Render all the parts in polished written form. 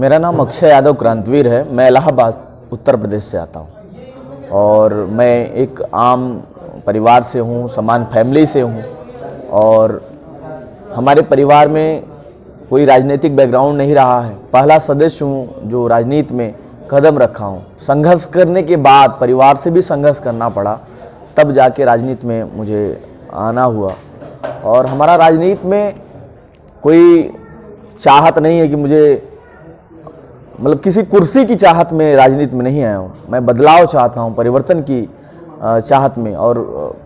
मेरा नाम अक्षय यादव क्रांतिवीर है। मैं इलाहाबाद उत्तर प्रदेश से आता हूँ और मैं एक आम परिवार से हूँ, समान फैमिली से हूँ और हमारे परिवार में कोई राजनीतिक बैकग्राउंड नहीं रहा है। पहला सदस्य हूँ जो राजनीति में कदम रखा हूँ। संघर्ष करने के बाद परिवार से भी संघर्ष करना पड़ा, तब जाके राजनीति में मुझे आना हुआ। और हमारा राजनीति में कोई चाहत नहीं है कि मुझे किसी कुर्सी की चाहत में राजनीति में नहीं आया हूँ। मैं बदलाव चाहता हूँ, परिवर्तन की चाहत में, और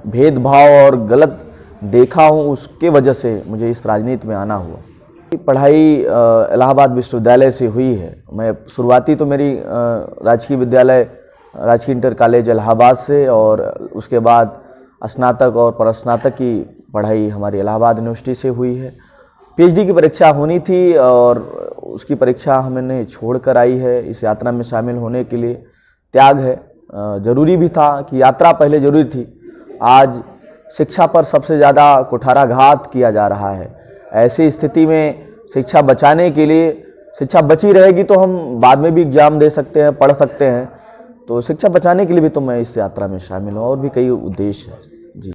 भेदभाव और गलत देखा हूँ, उसके वजह से मुझे इस राजनीति में आना हुआ। पढ़ाई इलाहाबाद विश्वविद्यालय से हुई है। मैं शुरुआती तो मेरी राजकीय विद्यालय राजकीय इंटर कॉलेज इलाहाबाद से, और उसके बाद स्नातक और परस्नातक की पढ़ाई हमारी इलाहाबाद यूनिवर्सिटी से हुई है। पीएचडी की परीक्षा होनी थी और उसकी परीक्षा हमने छोड़ कर आई है। इस यात्रा में शामिल होने के लिए त्याग है। जरूरी भी था कि यात्रा पहले जरूरी थी। आज शिक्षा पर सबसे ज़्यादा कुठाराघात किया जा रहा है। ऐसी स्थिति में शिक्षा बचाने के लिए, शिक्षा बची रहेगी तो हम बाद में भी एग्जाम दे सकते हैं, पढ़ सकते हैं, तो शिक्षा बचाने के लिए भी तो मैं इस यात्रा में शामिल हूँ। और भी कई उद्देश्य हैं जी।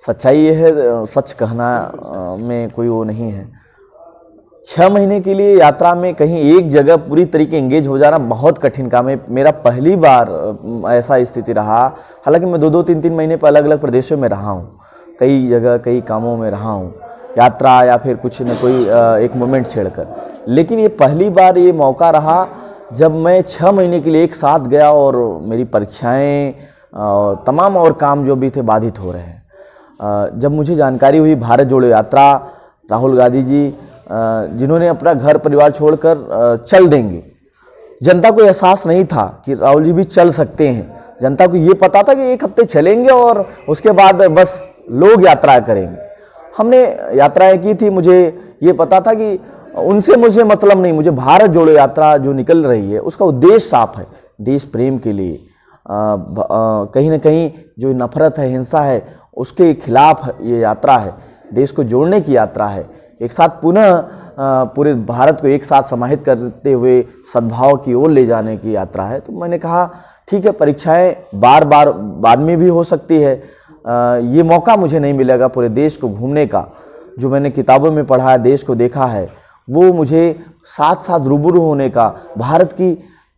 सच्चाई ये है, सच कहना में कोई वो नहीं है। 6 महीने के लिए यात्रा में कहीं एक जगह पूरी तरीके एंगेज हो जाना बहुत कठिन काम है। मेरा पहली बार ऐसा स्थिति रहा। हालांकि मैं 2-2, 3-3 महीने पर अलग अलग प्रदेशों में रहा हूँ, कई जगह कई कामों में रहा हूँ, यात्रा या फिर कुछ न कोई एक मोमेंट छेड़कर। लेकिन ये पहली बार ये मौका रहा जब मैं 6 महीने के लिए एक साथ गया और मेरी परीक्षाएँ और तमाम और काम जो भी थे बाधित हो रहे हैं। जब मुझे जानकारी हुई भारत जोड़ो यात्रा, राहुल गांधी जी जिन्होंने अपना घर परिवार छोड़कर चल देंगे, जनता को एहसास नहीं था कि राहुल जी भी चल सकते हैं। जनता को ये पता था कि 1 हफ्ते चलेंगे और उसके बाद बस लोग यात्रा करेंगे। हमने यात्राएं की थी, मुझे ये पता था कि उनसे मुझे मतलब नहीं। मुझे भारत जोड़ो यात्रा जो निकल रही है उसका उद्देश्य साफ है, देश प्रेम के लिए। कहीं ना कहीं जो नफरत है, हिंसा है, उसके खिलाफ ये यात्रा है। देश को जोड़ने की यात्रा है। एक साथ पुनः पूरे भारत को एक साथ समाहित करते हुए सद्भाव की ओर ले जाने की यात्रा है। तो मैंने कहा ठीक है, परीक्षाएं बार बार बाद में भी हो सकती है। ये मौका मुझे नहीं मिलेगा पूरे देश को घूमने का। जो मैंने किताबों में पढ़ा है, देश को देखा है, वो मुझे साथ साथ रूबरू होने का, भारत की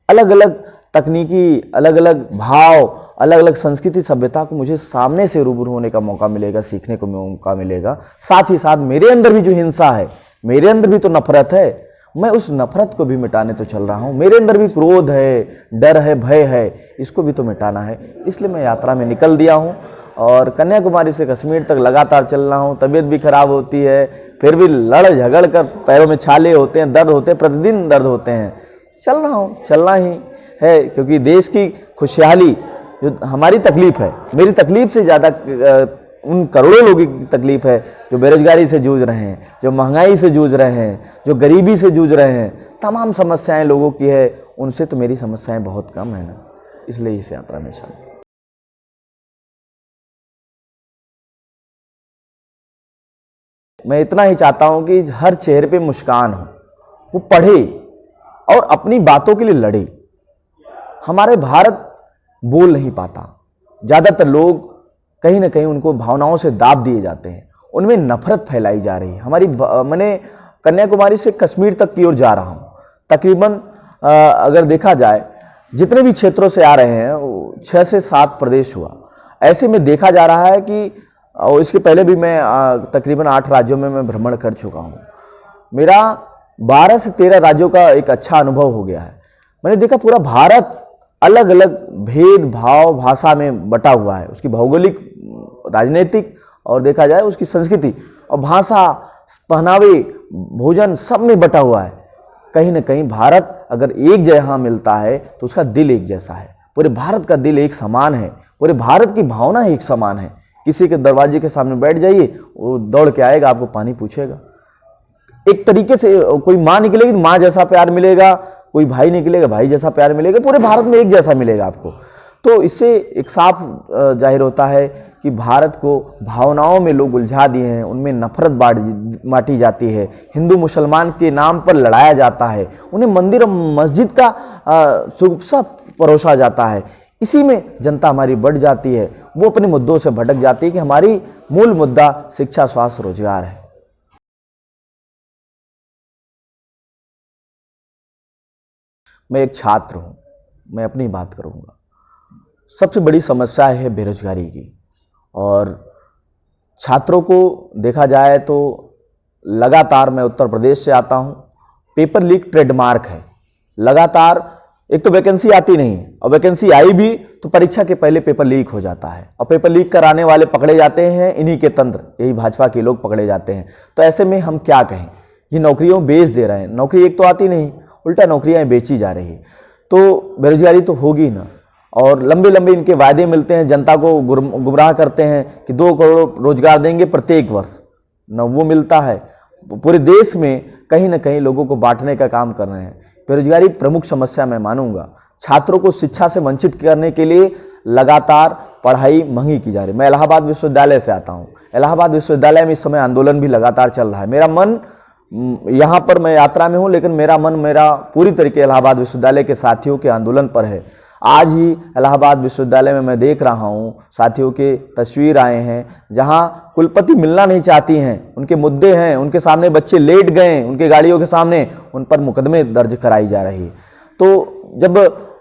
अलग अलग तकनीकी, अलग अलग भाव, अलग अलग संस्कृति सभ्यता को मुझे सामने से रूबरू होने का मौका मिलेगा, सीखने को मौका मिलेगा। साथ ही साथ मेरे अंदर भी जो हिंसा है, मेरे अंदर भी तो नफरत है, मैं उस नफरत को भी मिटाने तो चल रहा हूँ। मेरे अंदर भी क्रोध है, डर है, भय है, इसको भी तो मिटाना है। इसलिए मैं यात्रा में निकल दिया हूँ और कन्याकुमारी से कश्मीर तक लगातार चल रहा हूँ। तबीयत भी खराब होती है, फिर भी लड़ झगड़ कर पैरों में छाले होते हैं, दर्द होते हैं, प्रतिदिन दर्द होते हैं। चल रहा हूँ, चलना ही है, क्योंकि देश की खुशहाली जो हमारी तकलीफ है, मेरी तकलीफ से ज़्यादा उन करोड़ों लोगों की तकलीफ है जो बेरोजगारी से जूझ रहे हैं, जो महंगाई से जूझ रहे हैं, जो गरीबी से जूझ रहे हैं। तमाम समस्याएं लोगों की है, उनसे तो मेरी समस्याएं बहुत कम है ना। इसलिए इस यात्रा में शामिल। मैं इतना ही चाहता हूं कि हर चेहरे पे मुस्कान हो, वो पढ़े और अपनी बातों के लिए लड़े। हमारे भारत बोल नहीं पाता। ज़्यादातर लोग कहीं ना कहीं उनको भावनाओं से दाब दिए जाते हैं, उनमें नफरत फैलाई जा रही है। मैंने कन्याकुमारी से कश्मीर तक की ओर जा रहा हूँ। तकरीबन अगर देखा जाए जितने भी क्षेत्रों से आ रहे हैं, 6 से 7 प्रदेश हुआ। ऐसे में देखा जा रहा है कि इसके पहले भी मैं तकरीबन 8 राज्यों में मैं भ्रमण कर चुका हूँ। मेरा 12 से 13 राज्यों का एक अच्छा अनुभव हो गया है। मैंने देखा पूरा भारत अलग अलग भेदभाव भाषा में बटा हुआ है। उसकी भौगोलिक, राजनीतिक और देखा जाए उसकी संस्कृति और भाषा, पहनावे, भोजन सब में बटा हुआ है। कहीं ना कहीं भारत अगर एक जगह मिलता है तो उसका दिल एक जैसा है। पूरे भारत का दिल एक समान है, पूरे भारत की भावना एक समान है। किसी के दरवाजे के सामने बैठ जाइए, वो दौड़ के आएगा, आपको पानी पूछेगा। एक तरीके से कोई माँ निकलेगी तो माँ जैसा प्यार मिलेगा, कोई भाई निकलेगा भाई जैसा प्यार मिलेगा, पूरे भारत में एक जैसा मिलेगा आपको। तो इससे एक साफ जाहिर होता है कि कि भारत को भावनाओं में लोग उलझा दिए हैं, उनमें नफरत बांटी जाती है, हिंदू मुसलमान के नाम पर लड़ाया जाता है, उन्हें मंदिर और मस्जिद का सुगुप्सा परोसा जाता है। इसी में जनता हमारी बढ़ जाती है, वो अपने मुद्दों से भटक जाती है कि हमारी मूल मुद्दा शिक्षा, स्वास्थ्य, रोजगार है। मैं एक छात्र हूं, मैं अपनी बात करूंगा। सबसे बड़ी समस्या है बेरोजगारी की, और छात्रों को देखा जाए तो लगातार, मैं उत्तर प्रदेश से आता हूं, पेपर लीक ट्रेडमार्क है। लगातार एक तो वैकेंसी आती नहीं, और वैकेंसी आई भी तो परीक्षा के पहले पेपर लीक हो जाता है, और पेपर लीक कराने वाले पकड़े जाते हैं, इन्हीं के तंत्र, यही भाजपा के लोग पकड़े जाते हैं। तो ऐसे में हम क्या कहें, ये नौकरियों बेच दे रहे हैं, नौकरी एक तो आती नहीं, उल्टा नौकरियां बेची जा रही है, तो बेरोजगारी तो होगी ना। और लंबे लंबे इनके वायदे मिलते हैं, जनता को गुमराह करते हैं कि 2 करोड़ रोजगार देंगे प्रत्येक वर्ष, न वो मिलता है। पूरे देश में कहीं ना कहीं लोगों को बांटने का काम कर रहे हैं। बेरोजगारी प्रमुख समस्या मैं मानूंगा। छात्रों को शिक्षा से वंचित करने के लिए लगातार पढ़ाई महंगी की जा रही है। मैं इलाहाबाद विश्वविद्यालय से आता हूँ। इलाहाबाद विश्वविद्यालय में इस समय आंदोलन भी लगातार चल रहा है। मेरा मन, यहाँ पर मैं यात्रा में हूँ, लेकिन मेरा मन पूरी तरीके इलाहाबाद विश्वविद्यालय के साथियों के आंदोलन पर है। आज ही इलाहाबाद विश्वविद्यालय में मैं देख रहा हूँ, साथियों के तस्वीर आए हैं जहाँ कुलपति मिलना नहीं चाहती हैं, उनके मुद्दे हैं, उनके सामने बच्चे लेट गए, उनके गाड़ियों के सामने, उन पर मुकदमे दर्ज कराई जा रही है। तो जब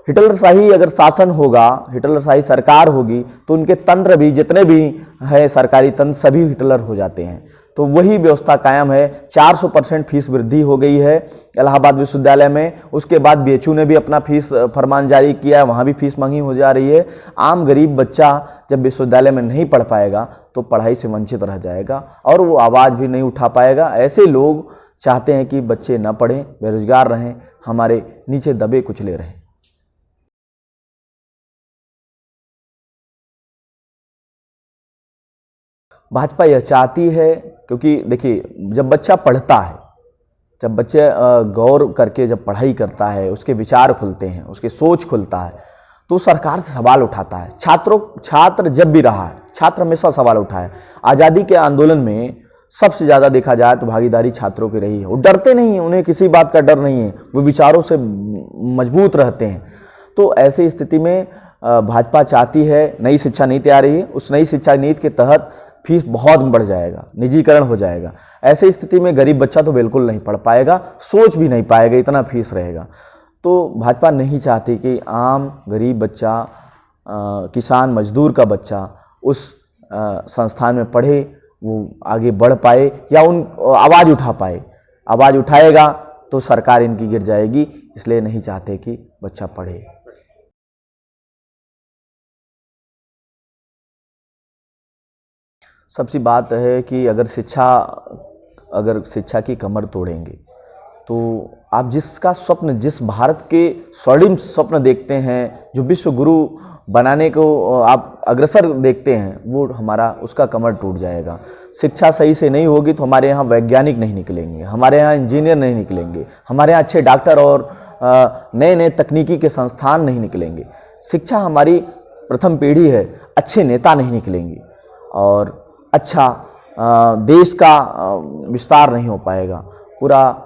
हिटलरशाही अगर शासन होगा, हिटलरशाही सरकार होगी, तो उनके तंत्र भी, जितने भी है सरकारी तंत्र, सभी हिटलर हो जाते हैं। तो वही व्यवस्था कायम है। 400% फीस वृद्धि हो गई है इलाहाबाद विश्वविद्यालय में। उसके बाद बीएचयू ने भी अपना फीस फरमान जारी किया है, वहाँ भी फीस महंगी हो जा रही है। आम गरीब बच्चा जब विश्वविद्यालय में नहीं पढ़ पाएगा तो पढ़ाई से वंचित रह जाएगा, और वो आवाज़ भी नहीं उठा पाएगा। ऐसे लोग चाहते हैं कि बच्चे न पढ़ें, बेरोजगार रहें, हमारे नीचे दबे कुचले रहें। भाजपा यह चाहती है, क्योंकि देखिए, जब बच्चा पढ़ता है, जब बच्चे गौर करके जब पढ़ाई करता है, उसके विचार खुलते हैं, उसकी सोच खुलता है, तो सरकार से सवाल उठाता है। छात्र जब भी रहा है, छात्र हमेशा सवाल उठाए। आज़ादी के आंदोलन में सबसे ज़्यादा देखा जाए तो भागीदारी छात्रों की रही है। वो डरते नहीं हैं, उन्हें किसी बात का डर नहीं है, वो विचारों से मजबूत रहते हैं। तो ऐसी स्थिति में भाजपा चाहती है, नई शिक्षा नीति आ रही है, उस नई शिक्षा नीति के तहत फीस बहुत बढ़ जाएगा, निजीकरण हो जाएगा। ऐसी स्थिति में गरीब बच्चा तो बिल्कुल नहीं पढ़ पाएगा, सोच भी नहीं पाएगा, इतना फीस रहेगा। तो भाजपा नहीं चाहती कि आम गरीब बच्चा, किसान मजदूर का बच्चा उस संस्थान में पढ़े, वो आगे बढ़ पाए या उन आवाज़ उठा पाए। आवाज़ उठाएगा तो सरकार इनकी गिर जाएगी, इसलिए नहीं चाहते कि बच्चा पढ़े। सबसे बात है कि अगर शिक्षा की कमर तोड़ेंगे तो आप जिसका स्वप्न, जिस भारत के स्वर्णिम स्वप्न देखते हैं, जो विश्व गुरु बनाने को आप अग्रसर देखते हैं, वो हमारा, उसका कमर टूट जाएगा। शिक्षा सही से नहीं होगी तो हमारे यहाँ वैज्ञानिक नहीं निकलेंगे, हमारे यहाँ इंजीनियर नहीं निकलेंगे, हमारे यहाँ अच्छे डॉक्टर और नए नए तकनीकी के संस्थान नहीं निकलेंगे। शिक्षा हमारी प्रथम पीढ़ी है, अच्छे नेता नहीं निकलेंगे और अच्छा देश का विस्तार नहीं हो पाएगा। पूरा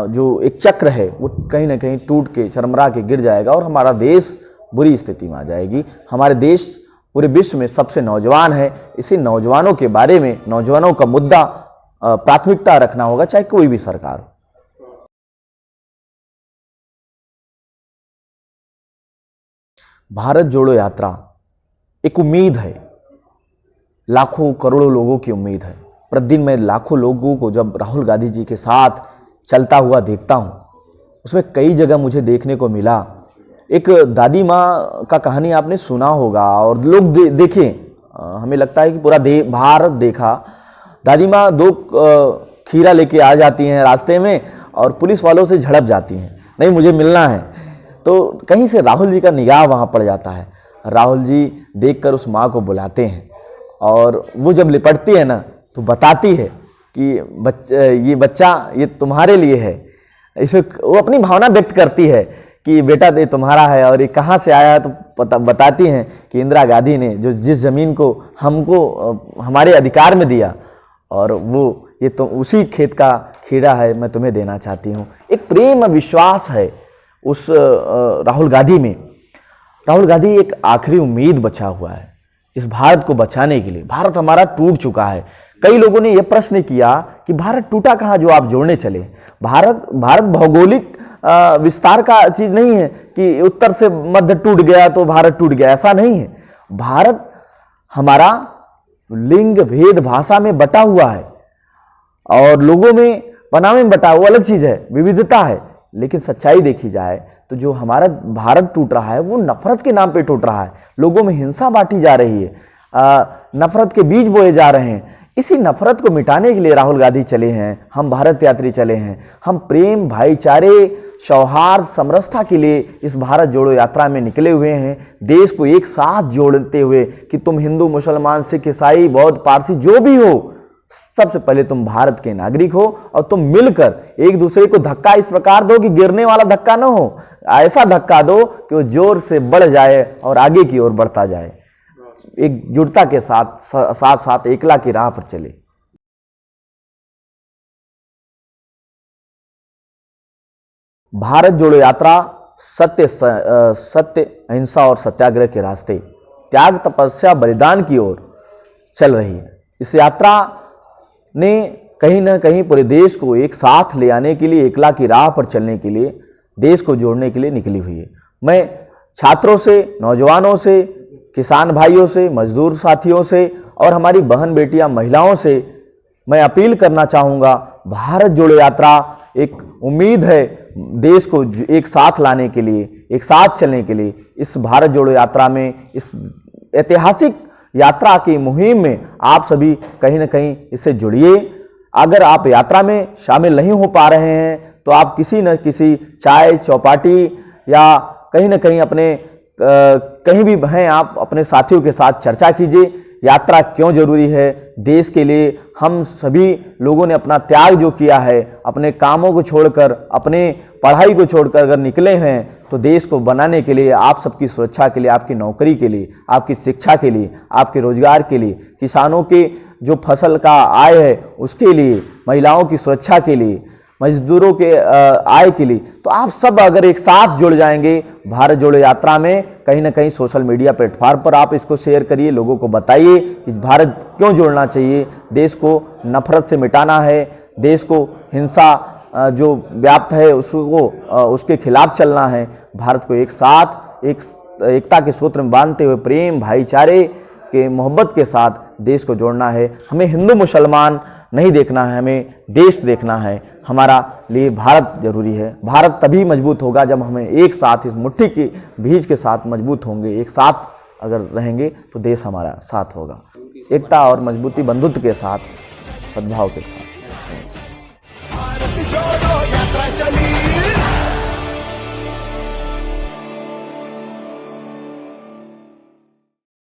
जो एक चक्र है वो कहीं ना कहीं टूट के, चरमरा के गिर जाएगा और हमारा देश बुरी स्थिति में आ जाएगी। हमारे देश पूरे विश्व में सबसे नौजवान है, इसी नौजवानों के बारे में, नौजवानों का मुद्दा प्राथमिकता रखना होगा, चाहे कोई भी सरकार हो। भारत जोड़ो यात्रा एक उम्मीद है, लाखों करोड़ों लोगों की उम्मीद है। प्रतिदिन मैं लाखों लोगों को जब राहुल गांधी जी के साथ चलता हुआ देखता हूँ, उसमें कई जगह मुझे देखने को मिला। एक दादी माँ का कहानी आपने सुना होगा और लोग देखें, हमें लगता है कि पूरा भारत देखा। दादी माँ 2 खीरा लेके आ जाती हैं रास्ते में और पुलिस वालों से झड़प जाती हैं, नहीं मुझे मिलना है। तो कहीं से राहुल जी का निगाह वहाँ पड़ जाता है। राहुल जी देखकर उस माँ को बुलाते हैं और वो जब लिपटती है ना तो बताती है कि ये बच्चा ये तुम्हारे लिए है। इसे वो अपनी भावना व्यक्त करती है कि बेटा ये तुम्हारा है और ये कहाँ से आया है, तो बताती हैं कि इंदिरा गांधी ने जो जिस ज़मीन को हमको हमारे अधिकार में दिया, और वो ये तो उसी खेत का खीरा है, मैं तुम्हें देना चाहती हूँ। एक प्रेम विश्वास है उस राहुल गांधी में। राहुल गांधी एक आखिरी उम्मीद बचा हुआ है इस भारत को बचाने के लिए। भारत हमारा टूट चुका है। कई लोगों ने यह प्रश्न किया कि भारत टूटा कहाँ जो आप जोड़ने चले। भारत भौगोलिक विस्तार का चीज नहीं है कि उत्तर से मध्य टूट गया तो भारत टूट गया, ऐसा नहीं है। भारत हमारा लिंग भेद भाषा में बटा हुआ है और लोगों में पनामे में बटा, वो अलग चीज है, विविधता है। लेकिन सच्चाई देखी जाए तो जो हमारा भारत टूट रहा है वो नफरत के नाम पे टूट रहा है। लोगों में हिंसा बांटी जा रही है, नफरत के बीज बोए जा रहे हैं। इसी नफरत को मिटाने के लिए राहुल गांधी चले हैं, हम भारत यात्री चले हैं। हम प्रेम, भाईचारे, सौहार्द, समरसता के लिए इस भारत जोड़ो यात्रा में निकले हुए हैं, देश को एक साथ जोड़ते हुए कि तुम हिंदू, मुसलमान, सिख, ईसाई, बौद्ध, पारसी जो भी हो, सबसे पहले तुम भारत के नागरिक हो और तुम मिलकर एक दूसरे को धक्का इस प्रकार दो कि गिरने वाला धक्का ना हो। ऐसा धक्का दो कि वो जोर से बढ़ जाए और आगे की ओर बढ़ता जाए। एकजुटता के साथ एकला की राह पर चले। भारत जोड़ो यात्रा सत्य, अहिंसा और सत्याग्रह के रास्ते, त्याग, तपस्या, बलिदान की ओर चल रही है। इस यात्रा ने कहीं ना कहीं पूरे देश को एक साथ ले आने के लिए, एकला की राह पर चलने के लिए, देश को जोड़ने के लिए निकली हुई है। मैं छात्रों से, नौजवानों से, किसान भाइयों से, मजदूर साथियों से और हमारी बहन बेटियां, महिलाओं से मैं अपील करना चाहूँगा, भारत जोड़ो यात्रा एक उम्मीद है देश को एक साथ लाने के लिए, एक साथ चलने के लिए। इस भारत जोड़ो यात्रा में, इस ऐतिहासिक यात्रा की मुहिम में आप सभी कहीं ना कहीं इससे जुड़िए। अगर आप यात्रा में शामिल नहीं हो पा रहे हैं तो आप किसी न किसी चाय चौपाटी या कहीं ना कहीं अपने कहीं भी हैं, आप अपने साथियों के साथ चर्चा कीजिए। यात्रा क्यों जरूरी है देश के लिए। हम सभी लोगों ने अपना त्याग जो किया है, अपने कामों को छोड़कर, अपने पढ़ाई को छोड़कर अगर निकले हैं तो देश को बनाने के लिए, आप सबकी सुरक्षा के लिए, आपकी नौकरी के लिए, आपकी शिक्षा के लिए, आपके रोजगार के लिए, किसानों के जो फसल का आय है उसके लिए, महिलाओं की सुरक्षा के लिए, मजदूरों के आय के लिए। तो आप सब अगर एक साथ जुड़ जाएंगे भारत जोड़ो यात्रा में, कहीं ना कहीं सोशल मीडिया प्लेटफॉर्म पर आप इसको शेयर करिए, लोगों को बताइए कि भारत क्यों जोड़ना चाहिए। देश को नफरत से मिटाना है, देश को हिंसा जो व्याप्त है उसको उसके खिलाफ चलना है। भारत को एक साथ एकता के सूत्र में बांधते हुए प्रेम, भाईचारे के, मोहब्बत के साथ देश को जोड़ना है। हमें हिंदू मुसलमान नहीं देखना है, हमें देश देखना है। हमारा लिए भारत जरूरी है। भारत तभी मजबूत होगा जब हमें एक साथ इस मुट्ठी के बीज के साथ मजबूत होंगे। एक साथ अगर रहेंगे तो देश हमारा साथ होगा। एकता और मजबूती, बंधुत्व के साथ, सद्भाव के साथ।